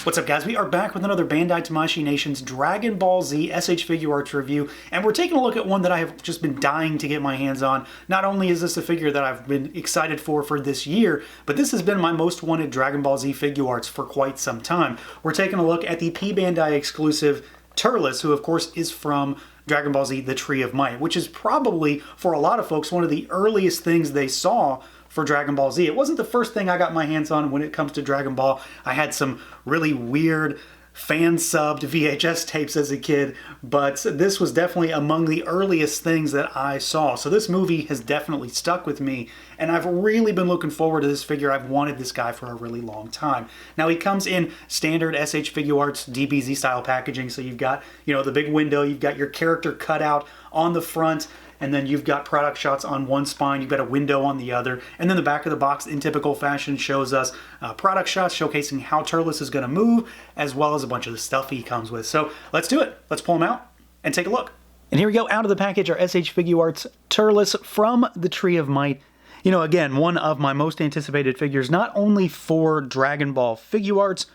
What's up, guys? We are back with another Bandai Tamashii Nation's Dragon Ball Z SH Figuarts review, and we're taking a look at one that I have just been dying to get my hands on. Not only is this a figure that I've been excited for this year, but this has been my most wanted Dragon Ball Z Figuarts for quite some time. We're taking a look at the p-bandai exclusive TURLES, who of course is from Dragon Ball Z, The Tree of Might, which is probably, for a lot of folks, one of the earliest things they saw for Dragon Ball Z. It wasn't the first thing I got my hands on when it comes to Dragon Ball. I had some really weird fan-subbed VHS tapes as a kid, but this was definitely among the earliest things that I saw. So this movie has definitely stuck with me, and I've really been looking forward to this figure. I've wanted this guy for a really long time. Now, he comes in standard SH Figuarts DBZ style packaging, so you've got, the big window, you've got your character cut out on the front, and then you've got product shots on one spine, you've got a window on the other, and then the back of the box, in typical fashion, shows us product shots showcasing how TURLES is going to move, as well as a bunch of the stuff he comes with. So let's do it. Let's pull him out and take a look. And here we go. Out of the package, our SH Figuarts TURLES from the Tree of Might. Again, one of my most anticipated figures, not only for Dragon Ball Figuarts,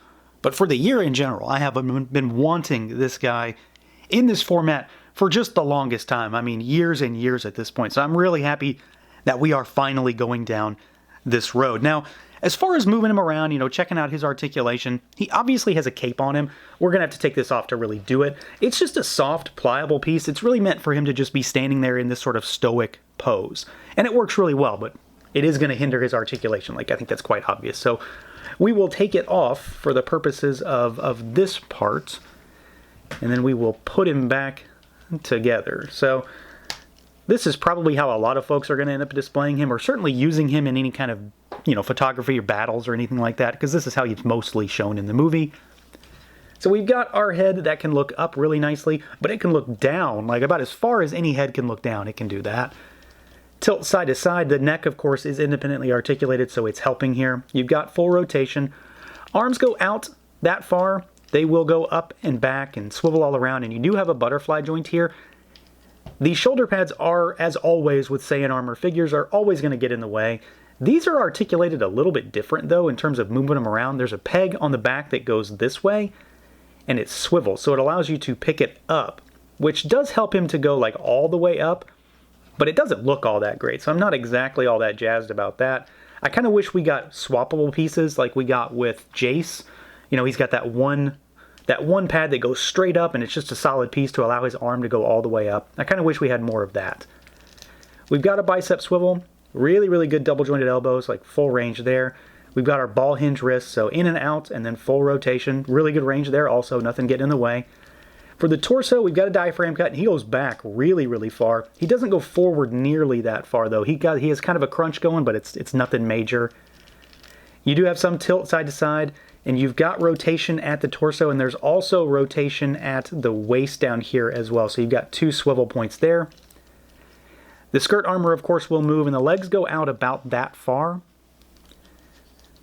but for the year in general. I have been wanting this guy in this format for just the longest time. I mean, years and years at this point. So I'm really happy that we are finally going down this road. Now, as far as moving him around, checking out his articulation, he obviously has a cape on him. We're going to have to take this off to really do it. It's just a soft, pliable piece. It's really meant for him to just be standing there in this sort of stoic pose. And it works really well, but it is going to hinder his articulation. I think that's quite obvious. So we will take it off for the purposes of this part, and then we will put him back together. So this is probably how a lot of folks are going to end up displaying him, or certainly using him in any kind of, photography or battles or anything like that, because this is how he's mostly shown in the movie. So we've got our head that can look up really nicely, but it can look down, about as far as any head can look down, it can do that. Tilt side to side. The neck, of course, is independently articulated, so it's helping here. You've got full rotation. Arms go out that far. They will go up and back and swivel all around, and you do have a butterfly joint here. The shoulder pads are, as always with Saiyan armor figures, are always going to get in the way. These are articulated a little bit different, though, in terms of moving them around. There's a peg on the back that goes this way, and it swivels, so it allows you to pick it up, which does help him to go, all the way up, but it doesn't look all that great, so I'm not exactly all that jazzed about that. I kind of wish we got swappable pieces like we got with Jace. He's got that one pad that goes straight up, and it's just a solid piece to allow his arm to go all the way up. I kind of wish we had more of that. We've got a bicep swivel, really, really good double jointed elbows, full range there. We've got our ball hinge wrists, so in and out, and then full rotation. Really good range there also, nothing getting in the way. For the torso, we've got a diaphragm cut, and he goes back really, really far. He doesn't go forward nearly that far, though. He has kind of a crunch going, but it's nothing major. You do have some tilt side to side, and you've got rotation at the torso, and there's also rotation at the waist down here as well. So you've got two swivel points there. The skirt armor, of course, will move, and the legs go out about that far.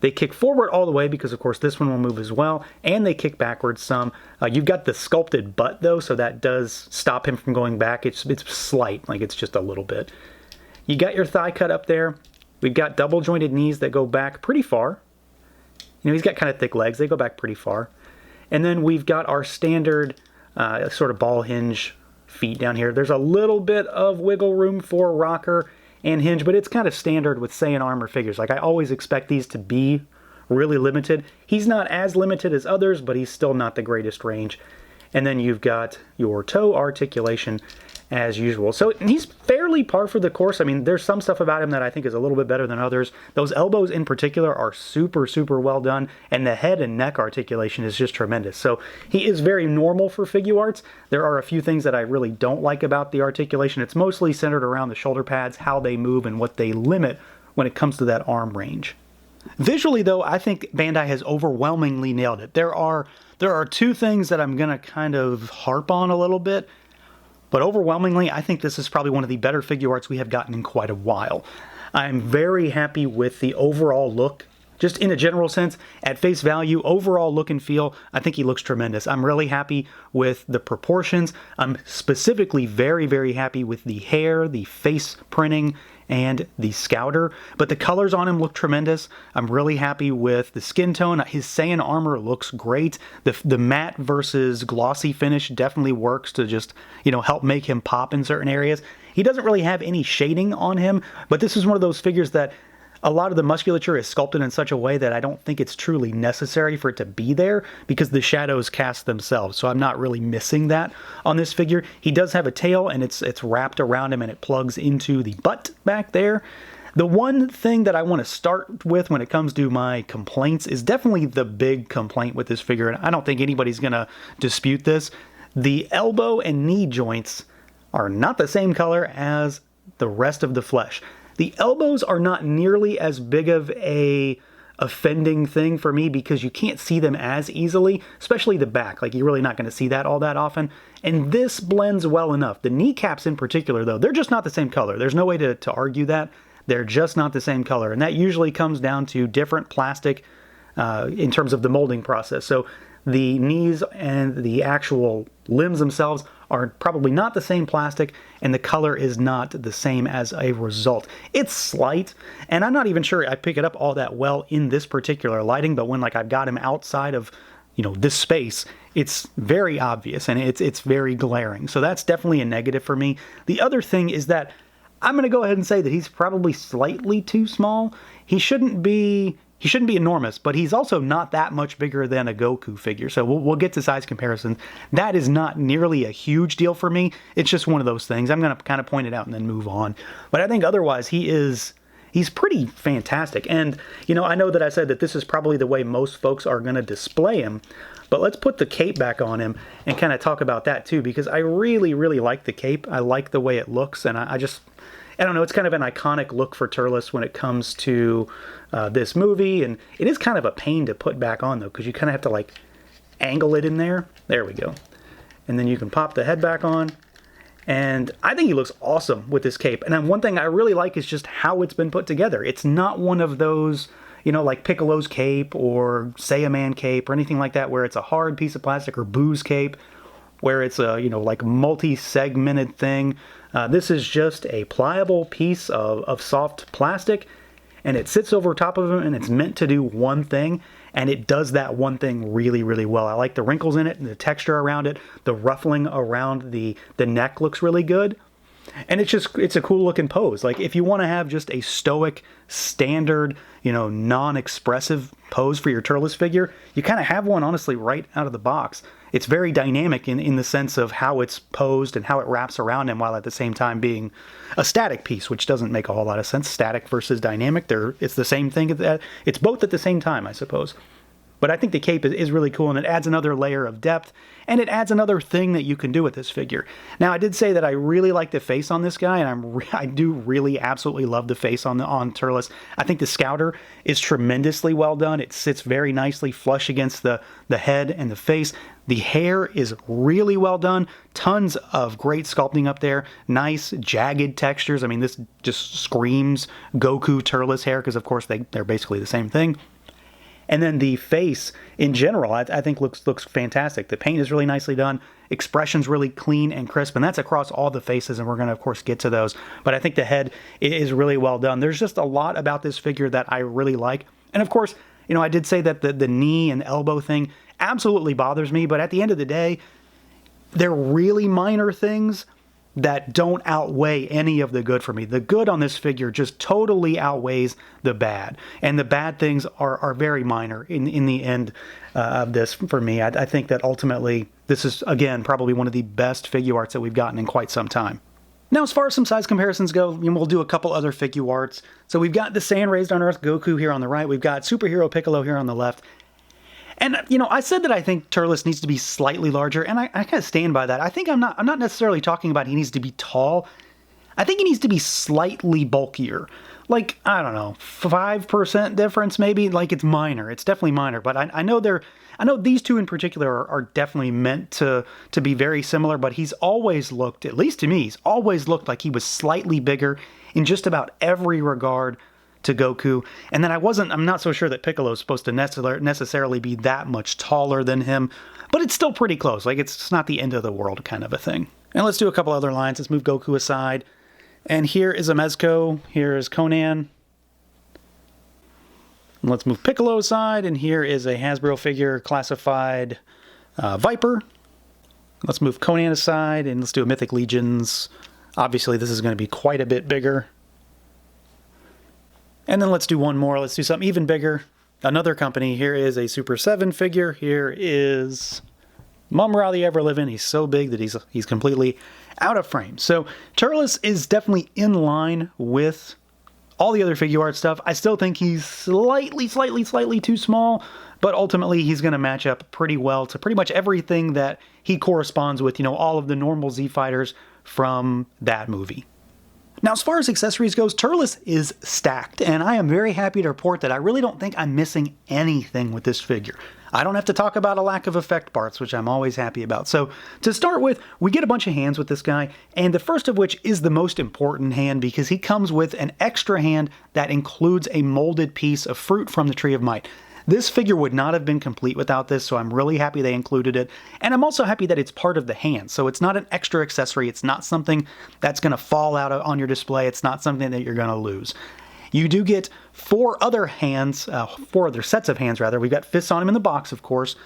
They kick forward all the way because, of course, this one will move as well, and they kick backwards some. You've got the sculpted butt, though, so that does stop him from going back. It's slight, it's just a little bit. You got your thigh cut up there. We've got double jointed knees that go back pretty far. He's got kind of thick legs. They go back pretty far. And then we've got our standard sort of ball hinge feet down here. There's a little bit of wiggle room for rocker and hinge, but it's kind of standard with Saiyan armor figures. I always expect these to be really limited. He's not as limited as others, but he's still not the greatest range. And then you've got your toe articulation as usual. So he's fairly par for the course. There's some stuff about him that I think is a little bit better than others. Those elbows in particular are super, super well done, and the head and neck articulation is just tremendous. So he is very normal for Figuarts. There are a few things that I really don't like about the articulation. It's mostly centered around the shoulder pads, how they move, and what they limit when it comes to that arm range. Visually, though, I think Bandai has overwhelmingly nailed it. There are two things that I'm going to kind of harp on a little bit, but overwhelmingly, I think this is probably one of the better Figuarts we have gotten in quite a while. I'm very happy with the overall look just in a general sense, at face value, overall look and feel, I think he looks tremendous. I'm really happy with the proportions. I'm specifically very, very happy with the hair, the face printing, and the scouter, but the colors on him look tremendous. I'm really happy with the skin tone. His Saiyan armor looks great. The matte versus glossy finish definitely works to just, you know, help make him pop in certain areas. He doesn't really have any shading on him, but this is one of those figures that a lot of the musculature is sculpted in such a way that I don't think it's truly necessary for it to be there because the shadows cast themselves. So I'm not really missing that on this figure. He does have a tail and it's wrapped around him and it plugs into the butt back there. The one thing that I want to start with when it comes to my complaints is definitely the big complaint with this figure, and I don't think anybody's going to dispute this. The elbow and knee joints are not the same color as the rest of the flesh. The elbows are not nearly as big of a offending thing for me because you can't see them as easily, especially the back. Like, you're really not going to see that all that often. And this blends well enough. The kneecaps in particular, though, they're just not the same color. There's no way to argue that. They're just not the same color. And that usually comes down to different plastic in terms of the molding process. So the knees and the actual limbs themselves are probably not the same plastic, and the color is not the same as a result. It's slight, and I'm not even sure I pick it up all that well in this particular lighting, but when, like, I've got him outside of, you know, this space, it's very obvious, and it's very glaring. So that's definitely a negative for me. The other thing is that I'm going to go ahead and say that he's probably slightly too small. He shouldn't be enormous, but he's also not that much bigger than a Goku figure. So we'll get to size comparisons. That is not nearly a huge deal for me. It's just one of those things. I'm going to kind of point it out and then move on. But I think otherwise he's pretty fantastic. And, you know, I know that I said that this is probably the way most folks are going to display him, but let's put the cape back on him and kind of talk about that too, because I really, really like the cape. I like the way it looks, and I don't know, it's kind of an iconic look for TURLES when it comes to this movie, and it is kind of a pain to put back on, though, because you kind of have to, like, angle it in there. There we go. And then you can pop the head back on, and I think he looks awesome with this cape. And then one thing I really like is just how it's been put together. It's not one of those, you know, like Piccolo's cape or Saiyaman cape or anything like that, where it's a hard piece of plastic, or Boo's cape, where it's a, you know, like multi-segmented thing. This is just a pliable piece of soft plastic, and it sits over top of him, and it's meant to do one thing, and it does that one thing really, really well. I like the wrinkles in it and the texture around it. The ruffling around the neck looks really good. And it's a cool looking pose. Like, if you want to have just a stoic, standard, you know, non-expressive pose for your TURLES figure, you kind of have one, honestly, right out of the box. It's very dynamic in the sense of how it's posed and how it wraps around him, while at the same time being a static piece, which doesn't make a whole lot of sense. Static versus dynamic, it's the same thing. It's both at the same time, I suppose. But I think the cape is really cool, and it adds another layer of depth, and it adds another thing that you can do with this figure. Now, I did say that I really like the face on this guy, and I do really absolutely love the face on TURLES. I think the scouter is tremendously well done. It sits very nicely flush against the head and the face. The hair is really well done. Tons of great sculpting up there. Nice, jagged textures. I mean, this just screams Goku TURLES hair, because, of course, they're basically the same thing. And then the face, in general, I think looks fantastic. The paint is really nicely done. Expression's really clean and crisp, and that's across all the faces, and we're going to, of course, get to those. But I think the head is really well done. There's just a lot about this figure that I really like. And, of course, you know, I did say that the knee and elbow thing absolutely bothers me, but at the end of the day, they're really minor things that don't outweigh any of the good for me. The good on this figure just totally outweighs the bad. And the bad things are very minor in the end of this for me. I think that ultimately this is, again, probably one of the best Figuarts that we've gotten in quite some time. Now, as far as some size comparisons go, we'll do a couple other Figuarts. So we've got the Saiyan Raised on Earth Goku here on the right. We've got Superhero Piccolo here on the left. And, you know, I said that I think TURLES needs to be slightly larger, and I kind of stand by that. I think I'm not necessarily talking about he needs to be tall. I think he needs to be slightly bulkier. Like, I don't know, 5% difference maybe? Like, it's minor. It's definitely minor. But I know these two in particular are definitely meant to be very similar, but he's always looked, at least to me, he's always looked like he was slightly bigger in just about every regard to Goku. And then I'm not so sure that Piccolo is supposed to necessarily be that much taller than him, but it's still pretty close. Like, it's not the end of the world kind of a thing. And let's do a couple other lines. Let's move Goku aside. And here is a Mezco. Here is Conan. And let's move Piccolo aside. And here is a Hasbro figure classified Viper. Let's move Conan aside. And let's do a Mythic Legions. Obviously, this is going to be quite a bit bigger. And then let's do one more. Let's do something even bigger. Another company. Here is a Super 7 figure. Here is Mum-Ra the Ever-Living. He's so big that he's completely out of frame. So TURLES is definitely in line with all the other Figuarts stuff. I still think he's slightly too small, but ultimately he's going to match up pretty well to pretty much everything that he corresponds with, you know, all of the normal Z fighters from that movie. Now, as far as accessories goes, TURLES is stacked, and I am very happy to report that I really don't think I'm missing anything with this figure. I don't have to talk about a lack of effect parts, which I'm always happy about. So, to start with, we get a bunch of hands with this guy, and the first of which is the most important hand because he comes with an extra hand that includes a molded piece of fruit from the Tree of Might. This figure would not have been complete without this, so I'm really happy they included it. And I'm also happy that it's part of the hand, so it's not an extra accessory. It's not something that's going to fall out on your display. It's not something that you're going to lose. You do get four other sets of hands, rather. We've got fists on him in the box, of course.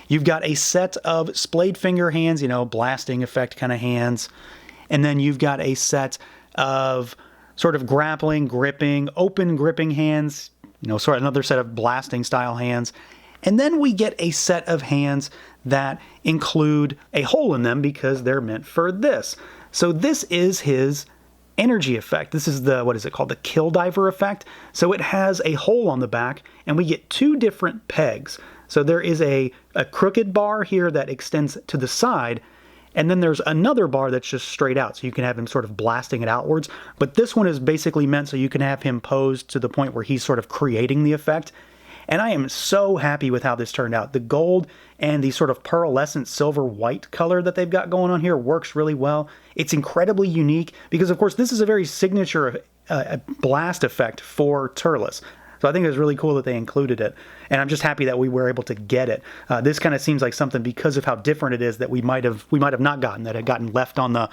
You've got a set of splayed finger hands, you know, blasting effect kind of hands. And then you've got a set of sort of grappling, gripping, open gripping hands, you know, sort of another set of blasting style hands. And then we get a set of hands that include a hole in them because they're meant for this. So this is his energy effect. This is the, what is it called? The Kill Diver effect. So it has a hole on the back and we get two different pegs. So there is a crooked bar here that extends to the side, and then there's another bar that's just straight out, so you can have him sort of blasting it outwards. But this one is basically meant so you can have him posed to the point where he's sort of creating the effect. And I am so happy with how this turned out. The gold and the sort of pearlescent silver-white color that they've got going on here works really well. It's incredibly unique because, of course, this is a very signature blast effect for TURLES. So I think it was really cool that they included it. And I'm just happy that we were able to get it. This kind of seems like something, because of how different it is, that we might have not gotten, that had gotten left on the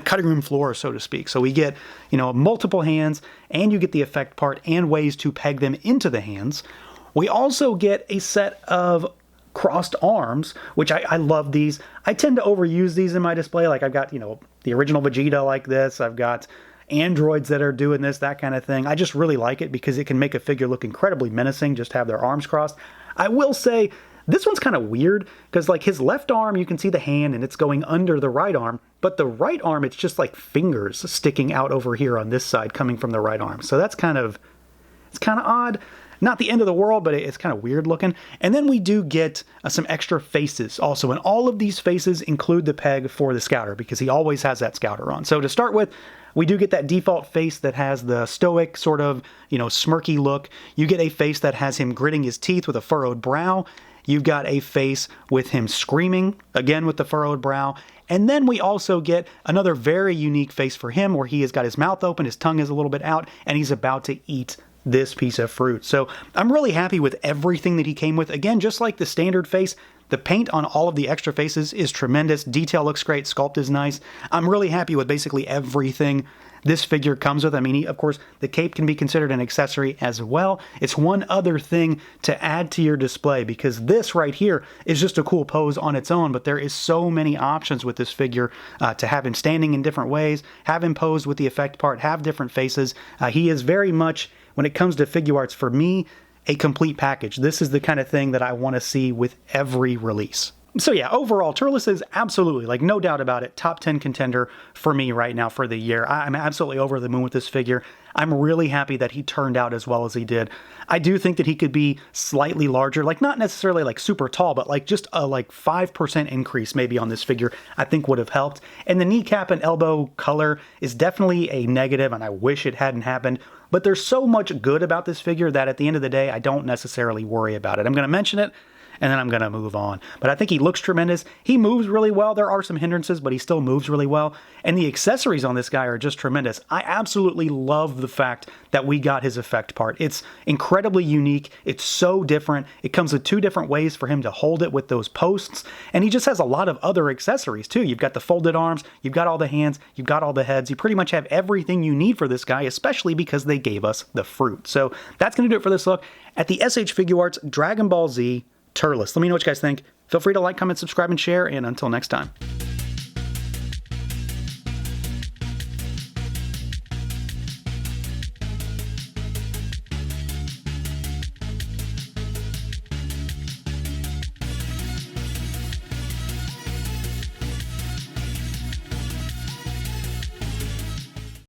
cutting room floor, so to speak. So we get, you know, multiple hands, and you get the effect part and ways to peg them into the hands. We also get a set of crossed arms, which I love these. I tend to overuse these in my display. Like, I've got, you know, the original Vegeta like this. I've got androids that are doing this, that kind of thing. I just really like it because it can make a figure look incredibly menacing, just have their arms crossed. I will say, this one's kind of weird because, like, his left arm, you can see the hand and it's going under the right arm, but the right arm, it's just like fingers sticking out over here on this side coming from the right arm. So that's kind of odd. Not the end of the world, but it's kind of weird looking. And then we do get some extra faces also, and all of these faces include the peg for the Scouter because he always has that Scouter on. So to start with, we do get that default face that has the stoic sort of, you know, smirky look. You get a face that has him gritting his teeth with a furrowed brow. You've got a face with him screaming, again with the furrowed brow. And then we also get another very unique face for him where he has got his mouth open, his tongue is a little bit out, and he's about to eat this piece of fruit. So I'm really happy with everything that he came with. Again, just like the standard face, the paint on all of the extra faces is tremendous. Detail looks great. Sculpt is nice. I'm really happy with basically everything this figure comes with. I mean, of course, the cape can be considered an accessory as well. It's one other thing to add to your display because this right here is just a cool pose on its own, but there is so many options with this figure to have him standing in different ways, have him posed with the effect part, have different faces. He is very much, when it comes to Figuarts, for me, a complete package. This is the kind of thing that I want to see with every release. So yeah, overall, TURLES is absolutely, like, no doubt about it, top 10 contender for me right now for the year. I'm absolutely over the moon with this figure. I'm really happy that he turned out as well as he did. I do think that he could be slightly larger, like not necessarily like super tall, but like just a like 5% increase maybe on this figure I think would have helped. And the kneecap and elbow color is definitely a negative, and I wish it hadn't happened. But there's so much good about this figure that at the end of the day, I don't necessarily worry about it. I'm going to mention it and then I'm going to move on. But I think he looks tremendous. He moves really well. There are some hindrances, but he still moves really well. And the accessories on this guy are just tremendous. I absolutely love the fact that we got his effect part. It's incredibly unique. It's so different. It comes with 2 different ways for him to hold it with those posts. And he just has a lot of other accessories too. You've got the folded arms, you've got all the hands, you've got all the heads. You pretty much have everything you need for this guy, especially because they gave us the fruit. So that's going to do it for this look at the SH Figuarts Dragon Ball Z TURLES. Let me know what you guys think. Feel free to like, comment, subscribe, and share, and until next time.